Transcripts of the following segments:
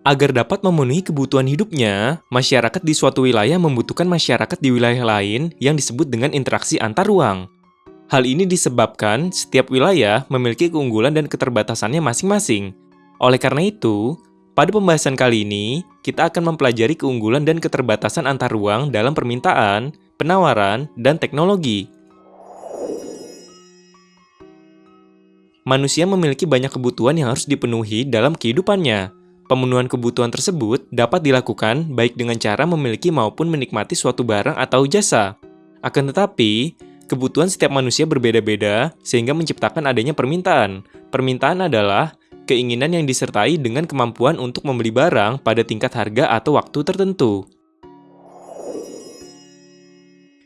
Agar dapat memenuhi kebutuhan hidupnya, masyarakat di suatu wilayah membutuhkan masyarakat di wilayah lain yang disebut dengan interaksi antar ruang. Hal ini disebabkan setiap wilayah memiliki keunggulan dan keterbatasannya masing-masing. Oleh karena itu, pada pembahasan kali ini, kita akan mempelajari keunggulan dan keterbatasan antar ruang dalam permintaan, penawaran, dan teknologi. Manusia memiliki banyak kebutuhan yang harus dipenuhi dalam kehidupannya. Pemenuhan kebutuhan tersebut dapat dilakukan baik dengan cara memiliki maupun menikmati suatu barang atau jasa. Akan tetapi, kebutuhan setiap manusia berbeda-beda sehingga menciptakan adanya permintaan. Permintaan adalah keinginan yang disertai dengan kemampuan untuk membeli barang pada tingkat harga atau waktu tertentu.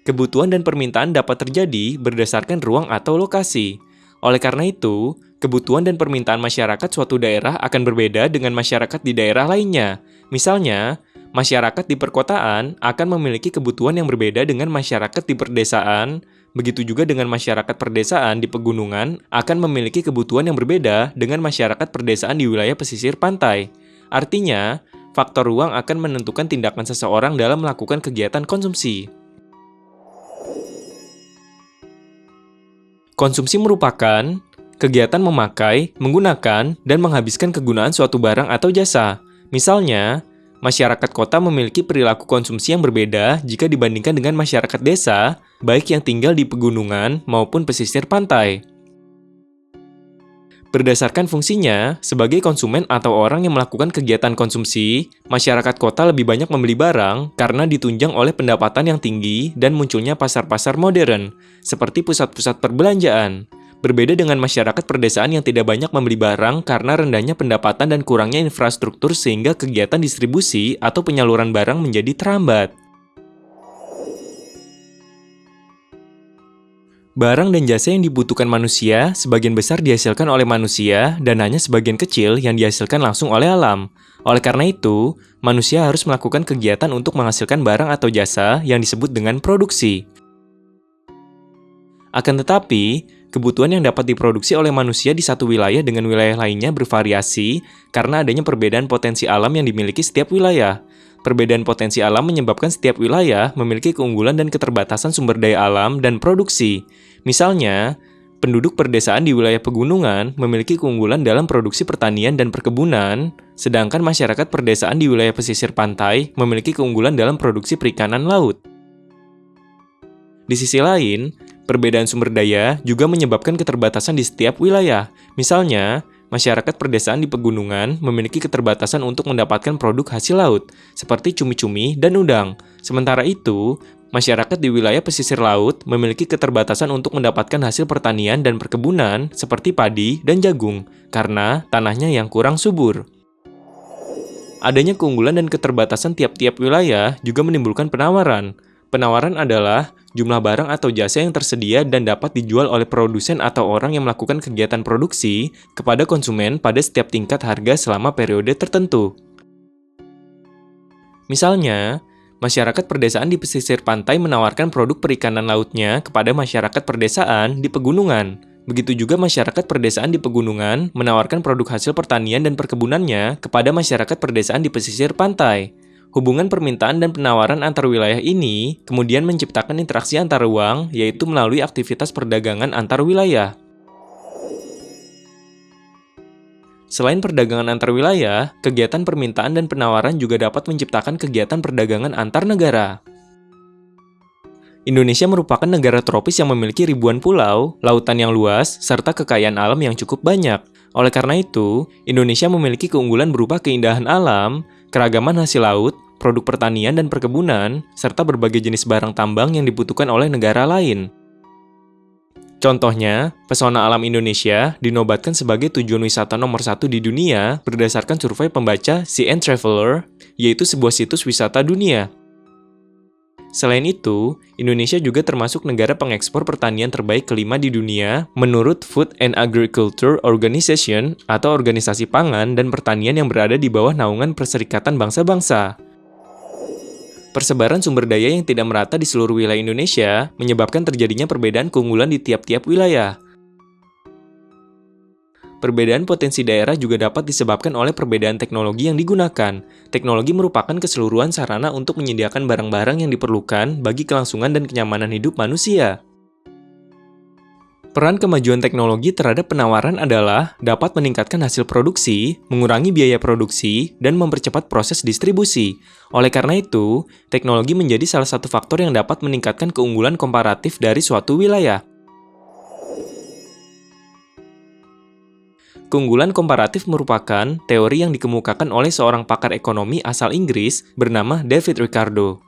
Kebutuhan dan permintaan dapat terjadi berdasarkan ruang atau lokasi. Oleh karena itu, kebutuhan dan permintaan masyarakat suatu daerah akan berbeda dengan masyarakat di daerah lainnya. Misalnya, masyarakat di perkotaan akan memiliki kebutuhan yang berbeda dengan masyarakat di perdesaan. Begitu juga dengan masyarakat perdesaan di pegunungan akan memiliki kebutuhan yang berbeda dengan masyarakat perdesaan di wilayah pesisir pantai. Artinya, faktor ruang akan menentukan tindakan seseorang dalam melakukan kegiatan konsumsi. Konsumsi merupakan kegiatan memakai, menggunakan, dan menghabiskan kegunaan suatu barang atau jasa. Misalnya, masyarakat kota memiliki perilaku konsumsi yang berbeda jika dibandingkan dengan masyarakat desa, baik yang tinggal di pegunungan maupun pesisir pantai. Berdasarkan fungsinya, sebagai konsumen atau orang yang melakukan kegiatan konsumsi, masyarakat kota lebih banyak membeli barang karena ditunjang oleh pendapatan yang tinggi dan munculnya pasar-pasar modern, seperti pusat-pusat perbelanjaan. Berbeda dengan masyarakat perdesaan yang tidak banyak membeli barang karena rendahnya pendapatan dan kurangnya infrastruktur sehingga kegiatan distribusi atau penyaluran barang menjadi terhambat. Barang dan jasa yang dibutuhkan manusia sebagian besar dihasilkan oleh manusia dan hanya sebagian kecil yang dihasilkan langsung oleh alam. Oleh karena itu, manusia harus melakukan kegiatan untuk menghasilkan barang atau jasa yang disebut dengan produksi. Akan tetapi, kebutuhan yang dapat diproduksi oleh manusia di satu wilayah dengan wilayah lainnya bervariasi karena adanya perbedaan potensi alam yang dimiliki setiap wilayah. Perbedaan potensi alam menyebabkan setiap wilayah memiliki keunggulan dan keterbatasan sumber daya alam dan produksi. Misalnya, penduduk perdesaan di wilayah pegunungan memiliki keunggulan dalam produksi pertanian dan perkebunan, sedangkan masyarakat perdesaan di wilayah pesisir pantai memiliki keunggulan dalam produksi perikanan laut. Di sisi lain, perbedaan sumber daya juga menyebabkan keterbatasan di setiap wilayah. Misalnya, masyarakat perdesaan di pegunungan memiliki keterbatasan untuk mendapatkan produk hasil laut, seperti cumi-cumi dan udang. Sementara itu, masyarakat di wilayah pesisir laut memiliki keterbatasan untuk mendapatkan hasil pertanian dan perkebunan, seperti padi dan jagung, karena tanahnya yang kurang subur. Adanya keunggulan dan keterbatasan tiap-tiap wilayah juga menimbulkan penawaran. Penawaran adalah jumlah barang atau jasa yang tersedia dan dapat dijual oleh produsen atau orang yang melakukan kegiatan produksi kepada konsumen pada setiap tingkat harga selama periode tertentu. Misalnya, masyarakat perdesaan di pesisir pantai menawarkan produk perikanan lautnya kepada masyarakat perdesaan di pegunungan. Begitu juga masyarakat perdesaan di pegunungan menawarkan produk hasil pertanian dan perkebunannya kepada masyarakat perdesaan di pesisir pantai. Hubungan permintaan dan penawaran antar wilayah ini kemudian menciptakan interaksi antar ruang, yaitu melalui aktivitas perdagangan antar wilayah. Selain perdagangan antar wilayah, kegiatan permintaan dan penawaran juga dapat menciptakan kegiatan perdagangan antar negara. Indonesia merupakan negara tropis yang memiliki ribuan pulau, lautan yang luas, serta kekayaan alam yang cukup banyak. Oleh karena itu, Indonesia memiliki keunggulan berupa keindahan alam, keragaman hasil laut, produk pertanian dan perkebunan, serta berbagai jenis barang tambang yang dibutuhkan oleh negara lain. Contohnya, pesona alam Indonesia dinobatkan sebagai tujuan wisata nomor 1 di dunia berdasarkan survei pembaca Sea and Traveler, yaitu sebuah situs wisata dunia. Selain itu, Indonesia juga termasuk negara pengekspor pertanian terbaik kelima di dunia menurut Food and Agriculture Organization atau organisasi pangan dan pertanian yang berada di bawah naungan Perserikatan Bangsa-Bangsa. Persebaran sumber daya yang tidak merata di seluruh wilayah Indonesia menyebabkan terjadinya perbedaan keunggulan di tiap-tiap wilayah. Perbedaan potensi daerah juga dapat disebabkan oleh perbedaan teknologi yang digunakan. Teknologi merupakan keseluruhan sarana untuk menyediakan barang-barang yang diperlukan bagi kelangsungan dan kenyamanan hidup manusia. Peran kemajuan teknologi terhadap penawaran adalah dapat meningkatkan hasil produksi, mengurangi biaya produksi, dan mempercepat proses distribusi. Oleh karena itu, teknologi menjadi salah satu faktor yang dapat meningkatkan keunggulan komparatif dari suatu wilayah. Keunggulan komparatif merupakan teori yang dikemukakan oleh seorang pakar ekonomi asal Inggris bernama David Ricardo.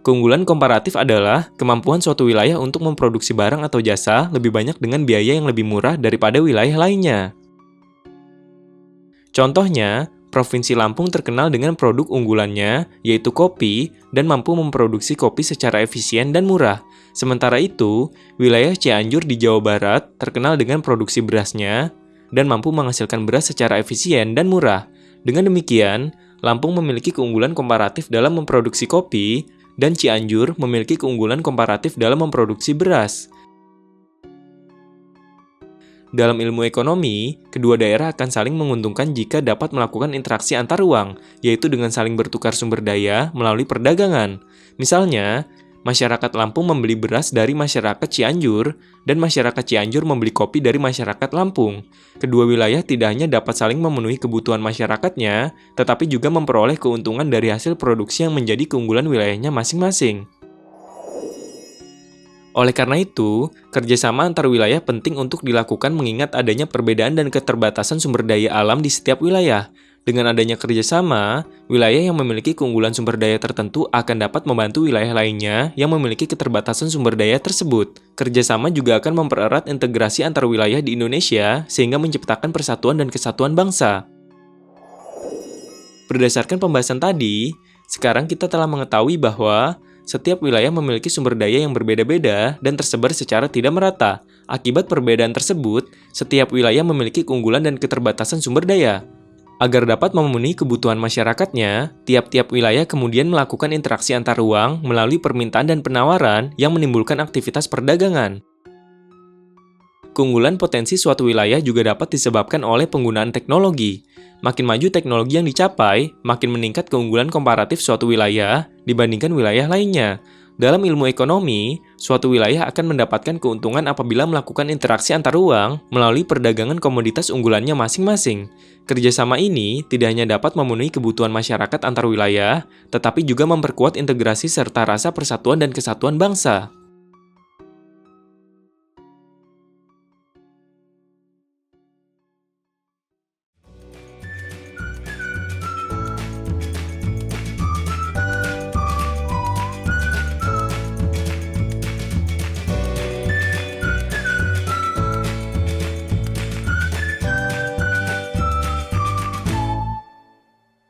Keunggulan komparatif adalah kemampuan suatu wilayah untuk memproduksi barang atau jasa lebih banyak dengan biaya yang lebih murah daripada wilayah lainnya. Contohnya, Provinsi Lampung terkenal dengan produk unggulannya, yaitu kopi, dan mampu memproduksi kopi secara efisien dan murah. Sementara itu, wilayah Cianjur di Jawa Barat terkenal dengan produksi berasnya, dan mampu menghasilkan beras secara efisien dan murah. Dengan demikian, Lampung memiliki keunggulan komparatif dalam memproduksi kopi, dan Cianjur memiliki keunggulan komparatif dalam memproduksi beras. Dalam ilmu ekonomi, kedua daerah akan saling menguntungkan jika dapat melakukan interaksi antar ruang, yaitu dengan saling bertukar sumber daya melalui perdagangan. Misalnya, masyarakat Lampung membeli beras dari masyarakat Cianjur, dan masyarakat Cianjur membeli kopi dari masyarakat Lampung. Kedua wilayah tidak hanya dapat saling memenuhi kebutuhan masyarakatnya, tetapi juga memperoleh keuntungan dari hasil produksi yang menjadi keunggulan wilayahnya masing-masing. Oleh karena itu, kerjasama antar wilayah penting untuk dilakukan mengingat adanya perbedaan dan keterbatasan sumber daya alam di setiap wilayah. Dengan adanya kerjasama, wilayah yang memiliki keunggulan sumber daya tertentu akan dapat membantu wilayah lainnya yang memiliki keterbatasan sumber daya tersebut. Kerjasama juga akan mempererat integrasi antar wilayah di Indonesia sehingga menciptakan persatuan dan kesatuan bangsa. Berdasarkan pembahasan tadi, sekarang kita telah mengetahui bahwa setiap wilayah memiliki sumber daya yang berbeda-beda dan tersebar secara tidak merata. Akibat perbedaan tersebut, setiap wilayah memiliki keunggulan dan keterbatasan sumber daya. Agar dapat memenuhi kebutuhan masyarakatnya, tiap-tiap wilayah kemudian melakukan interaksi antar ruang melalui permintaan dan penawaran yang menimbulkan aktivitas perdagangan. Keunggulan potensi suatu wilayah juga dapat disebabkan oleh penggunaan teknologi. Makin maju teknologi yang dicapai, makin meningkat keunggulan komparatif suatu wilayah dibandingkan wilayah lainnya. Dalam ilmu ekonomi, suatu wilayah akan mendapatkan keuntungan apabila melakukan interaksi antar ruang melalui perdagangan komoditas unggulannya masing-masing. Kerjasama ini tidak hanya dapat memenuhi kebutuhan masyarakat antar wilayah, tetapi juga memperkuat integrasi serta rasa persatuan dan kesatuan bangsa.